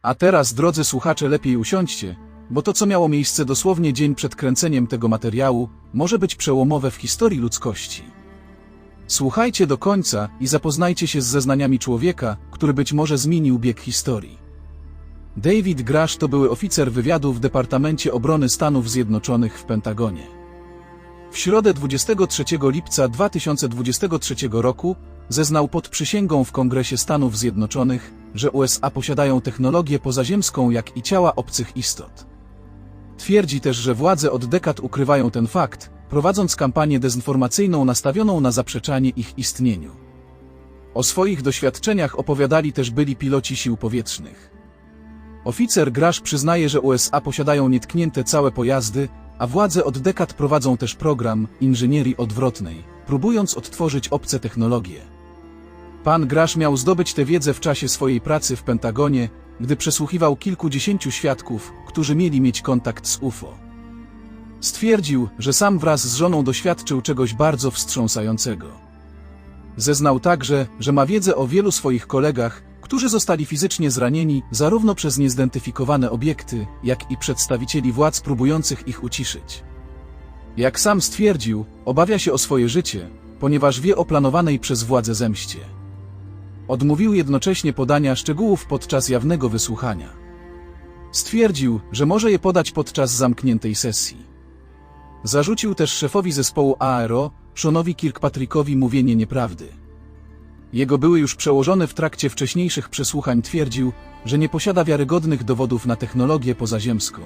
A teraz, drodzy słuchacze, lepiej usiądźcie, bo to, co miało miejsce dosłownie dzień przed kręceniem tego materiału, może być przełomowe w historii ludzkości. Słuchajcie do końca i zapoznajcie się z zeznaniami człowieka, który być może zmienił bieg historii. David Grush to były oficer wywiadu w Departamencie Obrony Stanów Zjednoczonych w Pentagonie. W środę 23 lipca 2023 roku zeznał pod przysięgą w Kongresie Stanów Zjednoczonych, że USA posiadają technologię pozaziemską, jak i ciała obcych istot. Twierdzi też, że władze od dekad ukrywają ten fakt, prowadząc kampanię dezinformacyjną nastawioną na zaprzeczanie ich istnieniu. O swoich doświadczeniach opowiadali też byli piloci sił powietrznych. Oficer Grush przyznaje, że USA posiadają nietknięte całe pojazdy, a władze od dekad prowadzą też program inżynierii odwrotnej, próbując odtworzyć obce technologie. Pan Grush miał zdobyć tę wiedzę w czasie swojej pracy w Pentagonie, gdy przesłuchiwał kilkudziesięciu świadków, którzy mieli mieć kontakt z UFO. Stwierdził, że sam wraz z żoną doświadczył czegoś bardzo wstrząsającego. Zeznał także, że ma wiedzę o wielu swoich kolegach, którzy zostali fizycznie zranieni zarówno przez niezidentyfikowane obiekty, jak i przedstawicieli władz próbujących ich uciszyć. Jak sam stwierdził, obawia się o swoje życie, ponieważ wie o planowanej przez władze zemście. Odmówił jednocześnie podania szczegółów podczas jawnego wysłuchania. Stwierdził, że może je podać podczas zamkniętej sesji. Zarzucił też szefowi zespołu ARO, Seanowi Kirkpatrickowi, mówienie nieprawdy. Jego były już przełożony w trakcie wcześniejszych przesłuchań twierdził, że nie posiada wiarygodnych dowodów na technologię pozaziemską.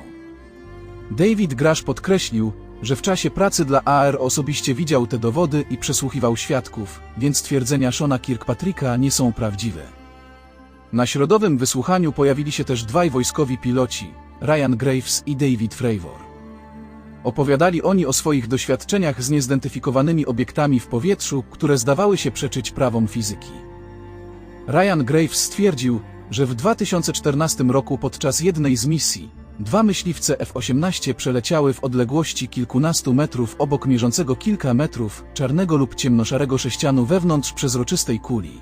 David Grush podkreślił, że w czasie pracy dla AR osobiście widział te dowody i przesłuchiwał świadków, więc twierdzenia Seana Kirkpatricka nie są prawdziwe. Na środowym wysłuchaniu pojawili się też dwaj wojskowi piloci, Ryan Graves i David Fravor. Opowiadali oni o swoich doświadczeniach z niezidentyfikowanymi obiektami w powietrzu, które zdawały się przeczyć prawom fizyki. Ryan Graves stwierdził, że w 2014 roku podczas jednej z misji, dwa myśliwce F-18 przeleciały w odległości kilkunastu metrów obok mierzącego kilka metrów czarnego lub ciemnoszarego sześcianu wewnątrz przezroczystej kuli.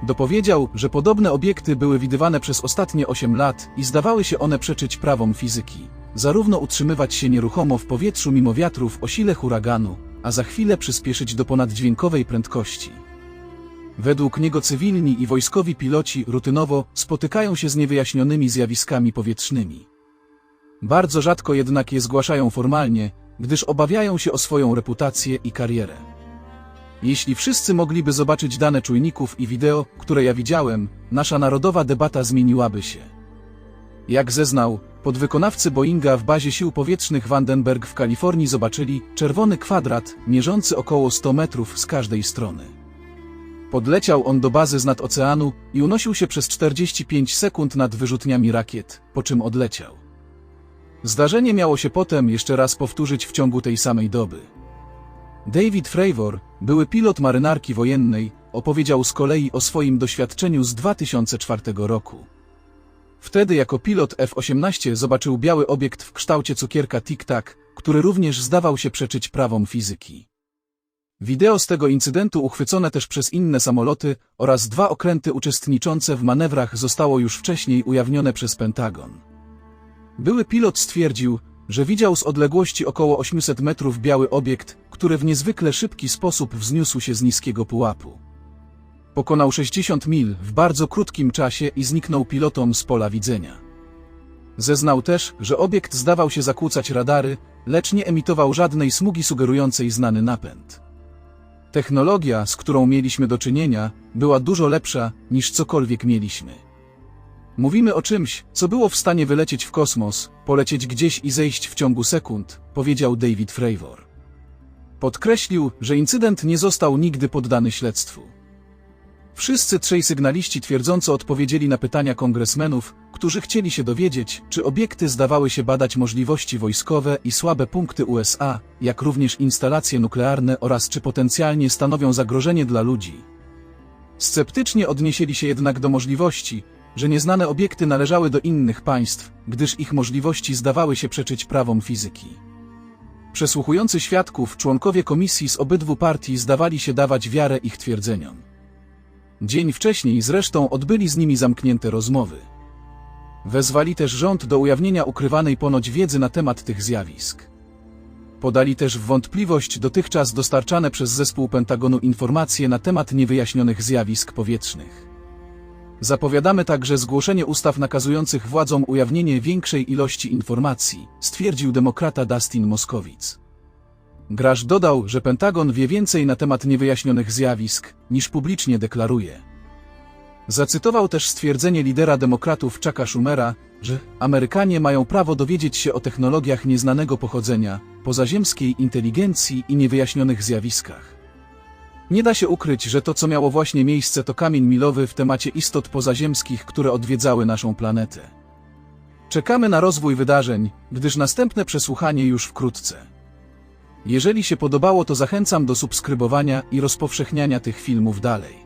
Dopowiedział, że podobne obiekty były widywane przez ostatnie 8 lat i zdawały się one przeczyć prawom fizyki. Zarówno utrzymywać się nieruchomo w powietrzu mimo wiatrów o sile huraganu, a za chwilę przyspieszyć do ponaddźwiękowej prędkości. Według niego cywilni i wojskowi piloci rutynowo spotykają się z niewyjaśnionymi zjawiskami powietrznymi. Bardzo rzadko jednak je zgłaszają formalnie, gdyż obawiają się o swoją reputację i karierę. Jeśli wszyscy mogliby zobaczyć dane czujników i wideo, które ja widziałem, nasza narodowa debata zmieniłaby się. Jak zeznał, podwykonawcy Boeinga w bazie sił powietrznych Vandenberg w Kalifornii zobaczyli czerwony kwadrat, mierzący około 100 metrów z każdej strony. Podleciał on do bazy z nad oceanu i unosił się przez 45 sekund nad wyrzutniami rakiet, po czym odleciał. Zdarzenie miało się potem jeszcze raz powtórzyć w ciągu tej samej doby. David Fravor, były pilot marynarki wojennej, opowiedział z kolei o swoim doświadczeniu z 2004 roku. Wtedy jako pilot F-18 zobaczył biały obiekt w kształcie cukierka Tic-Tac, który również zdawał się przeczyć prawom fizyki. Wideo z tego incydentu uchwycone też przez inne samoloty oraz dwa okręty uczestniczące w manewrach zostało już wcześniej ujawnione przez Pentagon. Były pilot stwierdził, że widział z odległości około 800 metrów biały obiekt, który w niezwykle szybki sposób wzniósł się z niskiego pułapu. Pokonał 60 mil w bardzo krótkim czasie i zniknął pilotom z pola widzenia. Zeznał też, że obiekt zdawał się zakłócać radary, lecz nie emitował żadnej smugi sugerującej znany napęd. Technologia, z którą mieliśmy do czynienia, była dużo lepsza, niż cokolwiek mieliśmy. Mówimy o czymś, co było w stanie wylecieć w kosmos, polecieć gdzieś i zejść w ciągu sekund, powiedział David Fravor. Podkreślił, że incydent nie został nigdy poddany śledztwu. Wszyscy trzej sygnaliści twierdząco odpowiedzieli na pytania kongresmenów, którzy chcieli się dowiedzieć, czy obiekty zdawały się badać możliwości wojskowe i słabe punkty USA, jak również instalacje nuklearne oraz czy potencjalnie stanowią zagrożenie dla ludzi. Sceptycznie odnieśli się jednak do możliwości, że nieznane obiekty należały do innych państw, gdyż ich możliwości zdawały się przeczyć prawom fizyki. Przesłuchujący świadków członkowie komisji z obydwu partii zdawali się dawać wiarę ich twierdzeniom. Dzień wcześniej zresztą odbyli z nimi zamknięte rozmowy. Wezwali też rząd do ujawnienia ukrywanej ponoć wiedzy na temat tych zjawisk. Podali też w wątpliwość dotychczas dostarczane przez zespół Pentagonu informacje na temat niewyjaśnionych zjawisk powietrznych. Zapowiadamy także zgłoszenie ustaw nakazujących władzom ujawnienie większej ilości informacji, stwierdził demokrata Dustin Moskowitz. Grasz dodał, że Pentagon wie więcej na temat niewyjaśnionych zjawisk, niż publicznie deklaruje. Zacytował też stwierdzenie lidera demokratów Chucka Schumera, że Amerykanie mają prawo dowiedzieć się o technologiach nieznanego pochodzenia, pozaziemskiej inteligencji i niewyjaśnionych zjawiskach. Nie da się ukryć, że to, co miało właśnie miejsce, to kamień milowy w temacie istot pozaziemskich, które odwiedzały naszą planetę. Czekamy na rozwój wydarzeń, gdyż następne przesłuchanie już wkrótce. Jeżeli się podobało, to zachęcam do subskrybowania i rozpowszechniania tych filmów dalej.